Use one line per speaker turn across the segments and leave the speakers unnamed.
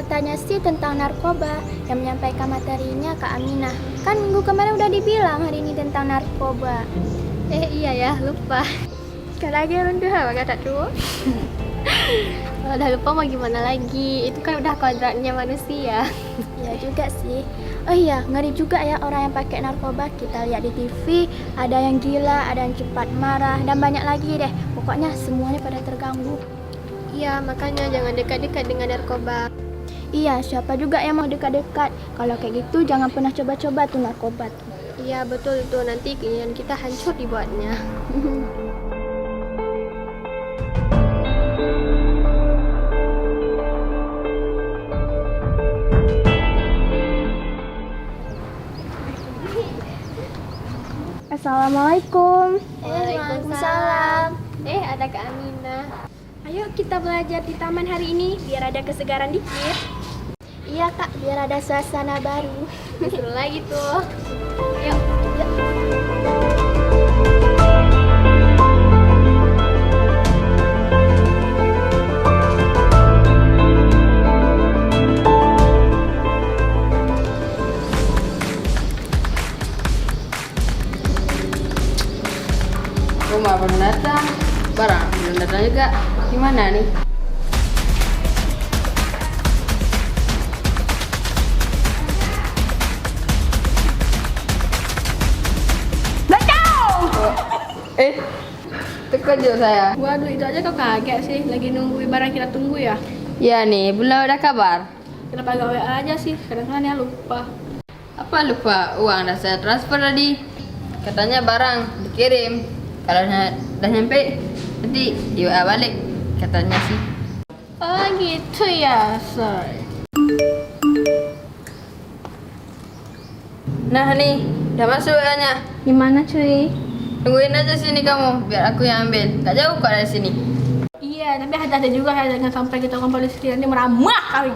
katanya sih tentang narkoba. Yang menyampaikan materinya Kak Aminah. Kan minggu kemarin udah dibilang hari ini tentang narkoba.
Iya ya, lupa.
Sekali lagi runduh apa kata tuh?
Udah lupa mau gimana lagi. Itu kan udah kodratnya manusia.
Iya juga sih. Oh iya, ngeri juga ya orang yang pakai narkoba. Kita lihat di TV, ada yang gila, ada yang cepat marah, dan banyak lagi deh. Pokoknya semuanya pada terganggu.
Iya, makanya jangan dekat-dekat dengan narkoba.
Iya, siapa juga yang mau dekat-dekat. Kalau kayak gitu jangan pernah coba-coba tuh narkoba tuh.
Iya, betul tuh. Nanti keinginan kita hancur dibuatnya.
Assalamualaikum.
Waalaikumsalam. Ada Kak Aminah.
Ayo kita belajar di taman hari ini biar ada kesegaran dikit. Iya Kak, biar ada suasana baru.
Seru lagi tuh. Yuk.
Rumah belum datang, barang belum datang juga. Gimana nih? Terkejut saya.
Waduh, itu aja kau kaget sih. Lagi nungguin barang kita tunggu ya.
Ya nih, belum ada kabar.
Kenapa gak WA aja sih? Kadang-kadang ya lupa.
Apa lupa? Uang udah saya transfer tadi. Katanya barang dikirim. Kalau udah nyampe, nanti di WA balik. Katanya sih.
Oh gitu ya, sorry.
Nah nih, udah masuk WA-nya.
Gimana cuy?
Tungguin aja sini kamu, biar aku yang ambil. Gak jauh kok dari sini.
Iya, tapi hati-hati juga ya, jangan sampai kita ke polisi nanti meramah kali.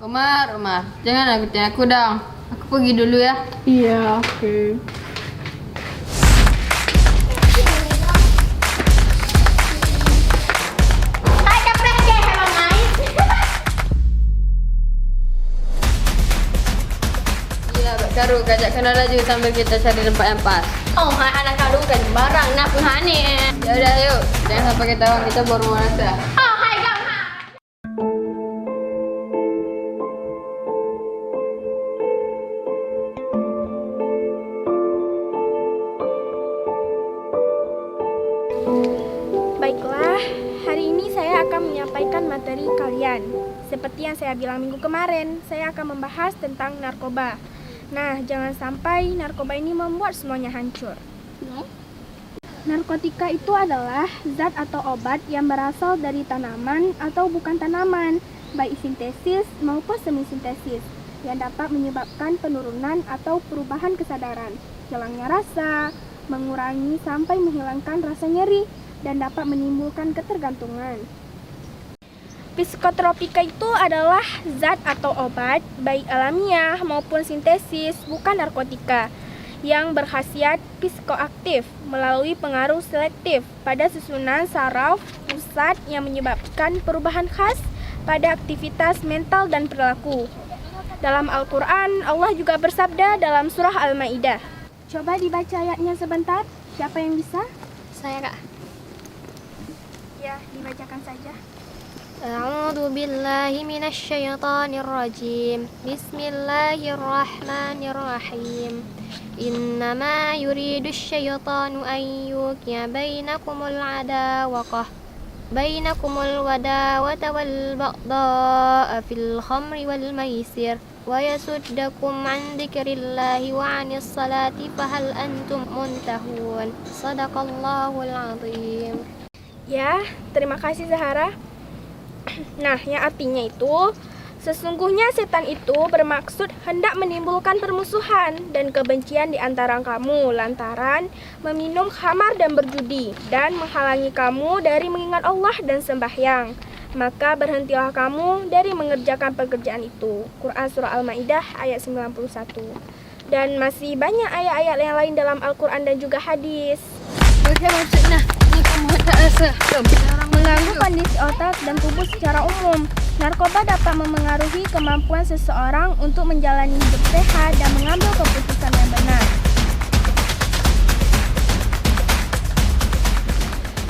Umar, jangan ikutin aku dong. Aku pergi dulu ya.
Iya, oke.
Gila, Mbak Karu, kajak kenal laju sambil kita cari tempat yang pas.
Oh, anak kadu kan barang nak hani.
Ya udah yuk, jangan sampai ketahuan kita baru merasa.
Oh, hai gang.
Baiklah, hari ini saya akan menyampaikan materi kalian. Seperti yang saya bilang minggu kemarin, saya akan membahas tentang narkoba. Nah, jangan sampai narkoba ini membuat semuanya hancur. Narkotika itu adalah zat atau obat yang berasal dari tanaman atau bukan tanaman, baik sintesis maupun semi-sintesis, yang dapat menyebabkan penurunan atau perubahan kesadaran, hilangnya rasa, mengurangi sampai menghilangkan rasa nyeri, dan dapat menimbulkan ketergantungan. Psikotropika itu adalah zat atau obat, baik alamiah maupun sintesis, bukan narkotika, yang berkhasiat psikoaktif melalui pengaruh selektif pada susunan saraf pusat yang menyebabkan perubahan khas pada aktivitas mental dan perilaku. Dalam Al-Quran, Allah juga bersabda dalam surah Al-Ma'idah. Coba dibaca ayatnya sebentar, siapa yang bisa?
Saya Kak.
Ya, dibacakan saja.
A'udzu billahi minasy syaithanir rajim. Bismillahirrahmanirrahim. Innama yuridu syaitanu an yuqi'a bainakumul wadawata wal baghdha'a fil khamri wal maisir wa yasuddakum an dzikrillahi wa 'anis salati fahal antum muntahun. Shadaqallahul 'azim.
Ya, terima kasih Zahara. Nah, yang artinya itu, sesungguhnya setan itu bermaksud hendak menimbulkan permusuhan dan kebencian di antara kamu lantaran meminum khamar dan berjudi dan menghalangi kamu dari mengingat Allah dan sembahyang. Maka berhentilah kamu dari mengerjakan pekerjaan itu. Quran Surah Al-Ma'idah ayat 91. Dan masih banyak ayat-ayat yang lain dalam Al-Quran dan juga hadis.
Maksudnya, ini kamu tak rasa.
Mengganggu kondisi otak dan tubuh secara umum. Narkoba dapat memengaruhi kemampuan seseorang untuk menjalani hidup sehat dan mengambil keputusan yang benar.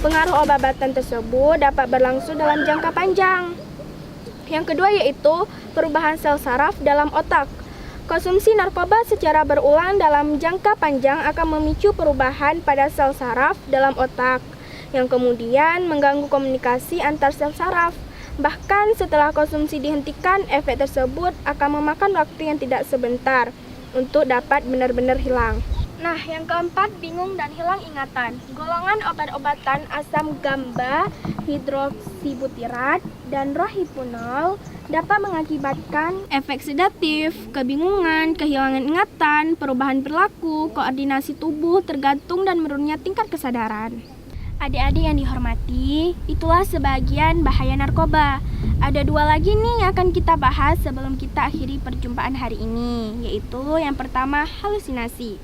Pengaruh obat-obatan tersebut dapat berlangsung dalam jangka panjang. Yang kedua yaitu perubahan sel saraf dalam otak. Konsumsi narkoba secara berulang dalam jangka panjang akan memicu perubahan pada sel saraf dalam otak, yang kemudian mengganggu komunikasi antar sel saraf. Bahkan setelah konsumsi dihentikan, efek tersebut akan memakan waktu yang tidak sebentar untuk dapat benar-benar hilang. Nah, yang keempat, bingung dan hilang ingatan. Golongan obat-obatan asam gamba, hidroksibutirat, dan rohipunol dapat mengakibatkan efek sedatif, kebingungan, kehilangan ingatan, perubahan perilaku, koordinasi tubuh tergantung dan menurunnya tingkat kesadaran. Adik-adik yang dihormati, itulah sebagian bahaya narkoba. Ada dua lagi nih yang akan kita bahas sebelum kita akhiri perjumpaan hari ini, yaitu yang pertama, halusinasi.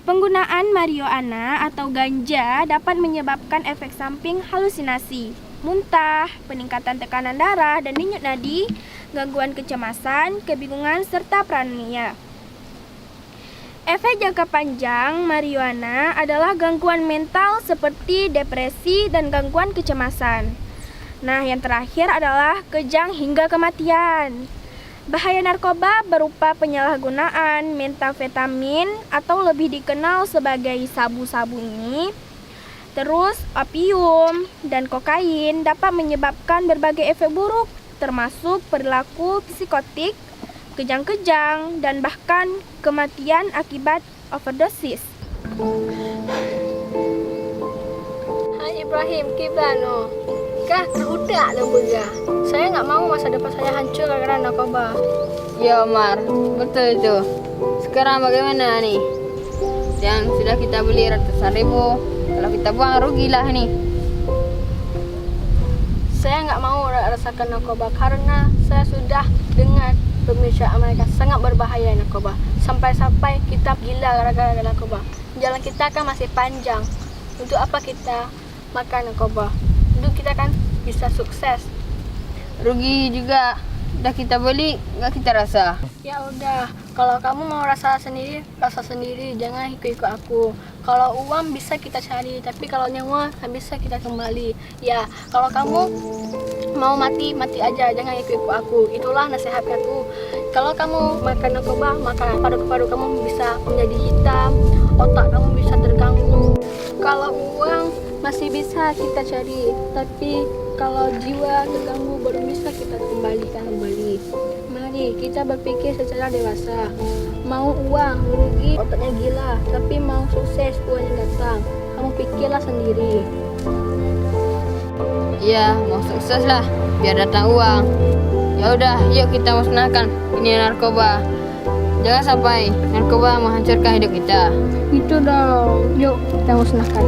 Penggunaan marijuana atau ganja dapat menyebabkan efek samping halusinasi, muntah, peningkatan tekanan darah dan denyut nadi, gangguan kecemasan, kebingungan, serta paranoia. Efek jangka panjang marijuana adalah gangguan mental seperti depresi dan gangguan kecemasan. Nah, yang terakhir adalah kejang hingga kematian. Bahaya narkoba berupa penyalahgunaan metafetamin atau lebih dikenal sebagai sabu-sabu ini. Terus opium dan kokain dapat menyebabkan berbagai efek buruk, termasuk perilaku psikotik, kejang-kejang, dan bahkan kematian akibat overdosis.
Hai Ibrahim, gimana? Kah terudak lembaga. Saya nggak mau masa depan saya hancur gara-gara narkoba.
Ya Omar, betul itu. Sekarang bagaimana nih? Yang sudah kita beli ratusan ribu, kalau kita buang rugilah nih.
Saya nggak mau rasakan narkoba karena saya sudah dengar pembicaraan mereka sangat berbahaya narkoba. Sampai-sampai kita gila gara-gara narkoba. Jalan kita kan masih panjang. Untuk apa kita makan narkoba? Untuk kita kan bisa sukses.
Rugi juga. Udah kita beli, nggak kita rasa.
Ya udah, kalau kamu mau rasa sendiri, jangan ikut-ikut aku. Kalau uang bisa kita cari, tapi kalau nyawa nggak bisa kita kembali. Ya, kalau kamu mau mati aja, jangan ikut-ikut aku. Itulah nasihat aku. Kalau kamu makan narkoba, maka paru-paru kamu bisa menjadi hitam, otak kamu bisa terganggu. Kalau uang masih bisa kita cari, tapi kalau jiwa terganggu baru bisa kita kembalikan kembali. Mari kita berpikir secara dewasa. Mau uang, rugi, otaknya gila, tapi mau sukses, uangnya datang. Kamu pikirlah sendiri.
Iya, mau sukses lah, biar datang uang. Ya udah, yuk kita musnahkan ini narkoba. Jangan sampai narkoba menghancurkan hidup kita.
Itu dong. Yuk kita musnahkan.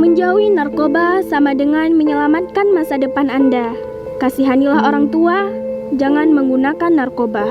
Menjauhi narkoba sama dengan menyelamatkan masa depan Anda. Kasihanilah orang tua, jangan menggunakan narkoba.